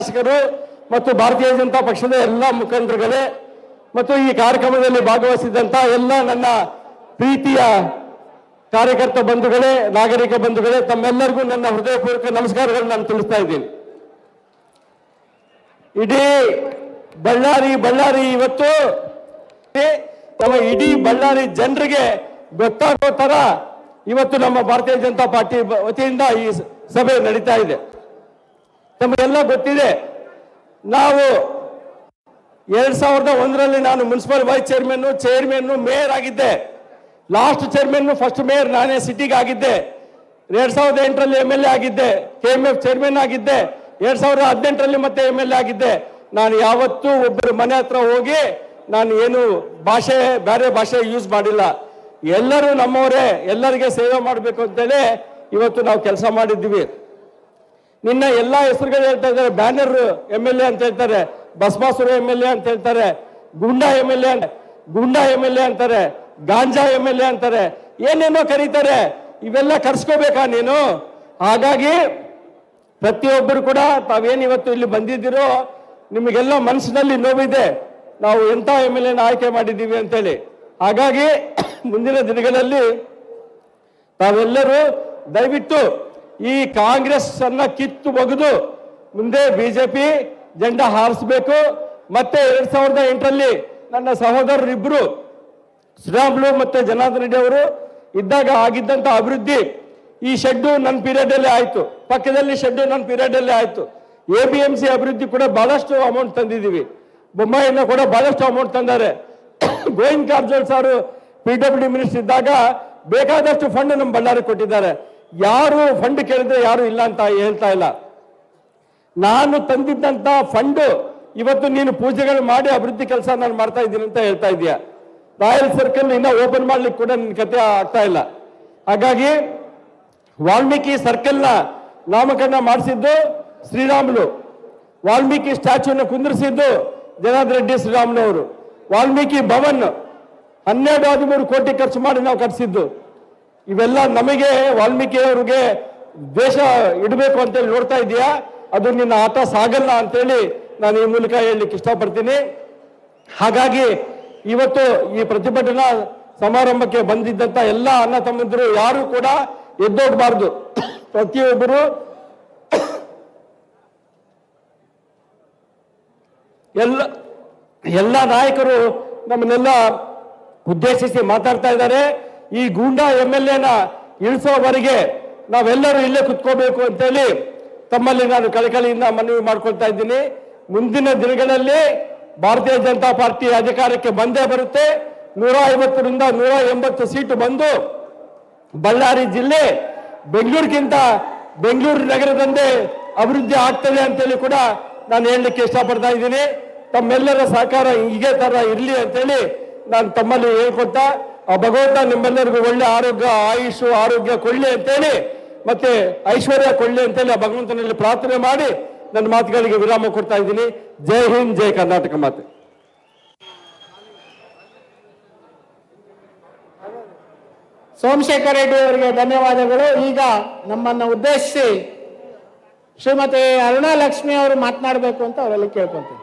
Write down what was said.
ಶಾಸಕರು ಮತ್ತು ಭಾರತೀಯ ಜನತಾ ಪಕ್ಷದ ಎಲ್ಲ ಮುಖಂಡರುಗಳೇ ಮತ್ತು ಈ ಕಾರ್ಯಕ್ರಮದಲ್ಲಿ ಭಾಗವಹಿಸಿದಂತ ಎಲ್ಲ ನನ್ನ ಪ್ರೀತಿಯ ಕಾರ್ಯಕರ್ತ ಬಂಧುಗಳೇ, ನಾಗರಿಕ ಬಂಧುಗಳೇ, ತಮ್ಮೆಲ್ಲರಿಗೂ ನನ್ನ ಹೃದಯಪೂರ್ವಕ ನಮಸ್ಕಾರಗಳನ್ನು ನಾನು ತಿಳಿಸ್ತಾ ಇದ್ದೀನಿ. ಇಡೀ ಬಳ್ಳಾರಿ ಇವತ್ತು ಇಡೀ ಬಳ್ಳಾರಿ ಜನರಿಗೆ ಗೊತ್ತಾಗೋ ತರ ಇವತ್ತು ನಮ್ಮ ಭಾರತೀಯ ಜನತಾ ಪಾರ್ಟಿ ವತಿಯಿಂದ ಈ ಸಭೆ ನಡೀತಾ ಇದೆ. ತಮಗೆಲ್ಲ ಗೊತ್ತಿದೆ, ನಾವು 2001ರಲ್ಲಿ ನಾನು ಮುನ್ಸಿಪಲ್ ವೈಸ್ ಚೇರ್ಮನ್ ಮೇಯರ್ ಆಗಿದ್ದೆ. ಲಾಸ್ಟ್ ಚೇರ್ಮನ್ ಫಸ್ಟ್ ಮೇಯರ್ ನಾನೇ ಸಿಟಿಗೆ ಆಗಿದ್ದೆ. 2008ರಲ್ಲಿ MLA ಆಗಿದ್ದೆ, KMF ಚೇರ್ಮನ್ ಆಗಿದ್ದೆ. 2018ರಲ್ಲಿ ಮತ್ತೆ MLA ಆಗಿದ್ದೆ. ನಾನು ಯಾವತ್ತೂ ಒಬ್ಬರ ಮನೆ ಹತ್ರ ಹೋಗಿ ನಾನು ಏನು ಬೇರೆ ಭಾಷೆ ಯೂಸ್ ಮಾಡಿಲ್ಲ. ಎಲ್ಲರೂ ನಮ್ಮವರೇ, ಎಲ್ಲರಿಗೆ ಸೇವೆ ಮಾಡಬೇಕು ಅಂತೇಳಿ ಇವತ್ತು ನಾವು ಕೆಲಸ ಮಾಡಿದ್ದೀವಿ. ನಿನ್ನ ಎಲ್ಲ ಹೆಸರುಗಳು ಹೇಳ್ತಾ ಇದ್ದಾರೆ. ಬ್ಯಾನರ್ MLA ಅಂತ ಹೇಳ್ತಾರೆ, ಬಸವಾಸುರ MLA ಅಂತ ಹೇಳ್ತಾರೆ, ಗುಂಡಾ MLA ಅಂತಾರೆ, ಗಾಂಜಾ MLA ಅಂತಾರೆ, ಏನೇನೋ ಕರೀತಾರೆ. ಇವೆಲ್ಲ ಕರ್ಸ್ಕೋಬೇಕಾ ನೀನು? ಹಾಗಾಗಿ ಪ್ರತಿಯೊಬ್ಬರು ಕೂಡ ತಾವೇನು ಇವತ್ತು ಇಲ್ಲಿ ಬಂದಿದ್ದೀರೋ ನಿಮಗೆಲ್ಲ ಮನಸ್ಸಿನಲ್ಲಿ ನೋವಿದೆ, ನಾವು ಎಂಥ MLA ಆಯ್ಕೆ ಮಾಡಿದ್ದೀವಿ ಅಂತೇಳಿ. ಹಾಗಾಗಿ ಮುಂದಿನ ದಿನಗಳಲ್ಲಿ ತಾವೆಲ್ಲರೂ ದಯವಿಟ್ಟು ಈ ಕಾಂಗ್ರೆಸ್ ಅನ್ನ ಕಿತ್ತು ಒಗೆದು ಮುಂದೆ ಬಿಜೆಪಿ ಜೆಂಡಾ ಹಾರಿಸಬೇಕು. ಮತ್ತೆ 2008ರಲ್ಲಿ ನನ್ನ ಸಹೋದರರಿಬ್ಬರು ಶ್ರೀರಾಮುಲು ಮತ್ತೆ ಜನಾರ್ದನ್ ರೆಡ್ಡಿ ಅವರು ಇದ್ದಾಗ ಆಗಿದ್ದಂತ ಅಭಿವೃದ್ಧಿ ಈ ಶೆಡ್ಡು ನನ್ನ ಪೀರಿಯಡ್ ಅಲ್ಲೇ ಆಯ್ತು, ಪಕ್ಕದಲ್ಲಿ ಶೆಡ್ಡು ನನ್ನ ಪೀರಿಯಡ್ ಅಲ್ಲೇ ಆಯ್ತು. ABMC ಅಭಿವೃದ್ಧಿ ಕೂಡ ಬಹಳಷ್ಟು ಅಮೌಂಟ್ ತಂದಿದ್ದೀವಿ. ಬೊಮ್ಮಾಯಿನ ಕೂಡ ಬಹಳಷ್ಟು ಅಮೌಂಟ್ ತಂದಾರೆ. ಗೋವಿಂದ ಕಾರಜೋಳ ಸಾರು PWD ಮಿನಿಸ್ಟರ್ ಇದ್ದಾಗ ಬೇಕಾದಷ್ಟು ಫಂಡ್ ನಮ್ಮ ಬಳ್ಳಾರಿ ಕೊಟ್ಟಿದ್ದಾರೆ. ಯಾರು ಫಂಡ್ ಕೇಳಿದ್ರೆ ಯಾರು ಇಲ್ಲ ಅಂತ ಹೇಳ್ತಾ ಇಲ್ಲ. ನಾನು ತಂದಿದ್ದಂತ ಫಂಡ್ ಇವತ್ತು ನೀನು ಪೂಜೆಗಳು ಮಾಡಿ ಅಭಿವೃದ್ಧಿ ಕೆಲಸ ನಾನು ಮಾಡ್ತಾ ಇದ್ದೀನಿ ಅಂತ ಹೇಳ್ತಾ ಇದೀಯ. ರಾಯಲ್ ಸರ್ಕಲ್ ಇನ್ನ ಓಪನ್ ಮಾಡ್ಲಿಕ್ಕೆ ಕೂಡ ನಿನ್ನ ಕತೆ ಆಗ್ತಾ ಇಲ್ಲ. ಹಾಗಾಗಿ ವಾಲ್ಮೀಕಿ ಸರ್ಕಲ್ನ ನಾಮಕರಣ ಮಾಡಿಸಿದ್ದು ಶ್ರೀರಾಮುಲು, ವಾಲ್ಮೀಕಿ ಸ್ಟ್ಯಾಚ್ಯೂನ ಕುಂದಿರಿಸಿದ್ದು ಜನಾರ್ದನ್ ರೆಡ್ಡಿ ಶ್ರೀರಾಮುಲು ಅವರು, ವಾಲ್ಮೀಕಿ ಭವನ್ 12-13 ಕೋಟಿ ಖರ್ಚು ಮಾಡಿ ನಾವು ಕಟ್ಟಿಸಿದ್ದು. ಇವೆಲ್ಲ ನಮಗೆ ವಾಲ್ಮೀಕಿ ಅವರಿಗೆ ದ್ವೇಷ ಇಡಬೇಕು ಅಂತೇಳಿ ನೋಡ್ತಾ ಇದೆಯಾ? ಅದು ನಿನ್ನ ಆಟ ಸಾಗಲ್ಲ ಅಂತೇಳಿ ನಾನು ಈ ಮೂಲಕ ಹೇಳಲಿಕ್ಕೆ ಇಷ್ಟಪಡ್ತೀನಿ. ಹಾಗಾಗಿ ಇವತ್ತು ಈ ಪ್ರತಿಭಟನಾ ಸಮಾರಂಭಕ್ಕೆ ಬಂದಿದ್ದಂತ ಎಲ್ಲ ಅಣ್ಣ ತಮ್ಮಂದಿರು ಯಾರು ಕೂಡ ಎದ್ದೋಗಬಾರ್ದು. ಪ್ರತಿಯೊಬ್ಬರು ಎಲ್ಲ ನಾಯಕರು ನಮ್ಮನ್ನೆಲ್ಲ ಉದ್ದೇಶಿಸಿ ಮಾತಾಡ್ತಾ ಇದ್ದಾರೆ. ಈ ಗೂಂಡಾ MLAನ ಇಳಿಸೋವರೆಗೆ ನಾವೆಲ್ಲರೂ ಇಲ್ಲೇ ಕುತ್ಕೋಬೇಕು ಅಂತೇಳಿ ತಮ್ಮಲ್ಲಿ ನಾನು ಕಳಕಳಿಯಿಂದ ಮನವಿ ಮಾಡ್ಕೊಳ್ತಾ ಇದ್ದೀನಿ. ಮುಂದಿನ ದಿನಗಳಲ್ಲಿ ಭಾರತೀಯ ಜನತಾ ಪಾರ್ಟಿ ಅಧಿಕಾರಕ್ಕೆ ಬಂದೇ ಬರುತ್ತೆ. 150ರಿಂದ 180 ಸೀಟು ಬಂದು ಬಳ್ಳಾರಿ ಜಿಲ್ಲೆ ಬೆಂಗಳೂರು ನಗರದಂತೆ ಅಭಿವೃದ್ಧಿ ಆಗ್ತದೆ ಅಂತೇಳಿ ಕೂಡ ನಾನು ಹೇಳಲಿಕ್ಕೆ ಇಷ್ಟಪಡ್ತಾ ಇದ್ದೀನಿ. ತಮ್ಮೆಲ್ಲರ ಸಹಕಾರ ಹೀಗೆ ತರ ಇರಲಿ ಅಂತೇಳಿ ನಾನು ತಮ್ಮಲ್ಲಿ ಹೇಳ್ಕೊಳ್ತಾ, ಆ ಭಗವಂತ ನಿಮ್ಮೆಲ್ಲರಿಗೂ ಒಳ್ಳೆ ಆರೋಗ್ಯ ಕೊಡ್ಲಿ ಅಂತೇಳಿ ಮತ್ತೆ ಐಶ್ವರ್ಯ ಕೊಡ್ಲಿ ಅಂತೇಳಿ ಆ ಭಗವಂತನಲ್ಲಿ ಪ್ರಾರ್ಥನೆ ಮಾಡಿ ನನ್ನ ಮಾತುಗಳಿಗೆ ವಿರಾಮ ಕೊಡ್ತಾ ಇದ್ದೀನಿ. ಜೈ ಹಿಂದ್, ಜೈ ಕರ್ನಾಟಕ ಮಾತೆ. ಸೋಮಶೇಖರ್ ರೆಡ್ಡಿ ಅವರಿಗೆ ಧನ್ಯವಾದಗಳು. ಈಗ ನಮ್ಮನ್ನು ಉದ್ದೇಶಿಸಿ ಶ್ರೀಮತಿ ಅರುಣಾ ಲಕ್ಷ್ಮಿ ಅವರು ಮಾತನಾಡಬೇಕು ಅಂತ ಅವರಲ್ಲಿ ಕೇಳ್ಕೊಂತೀನಿ.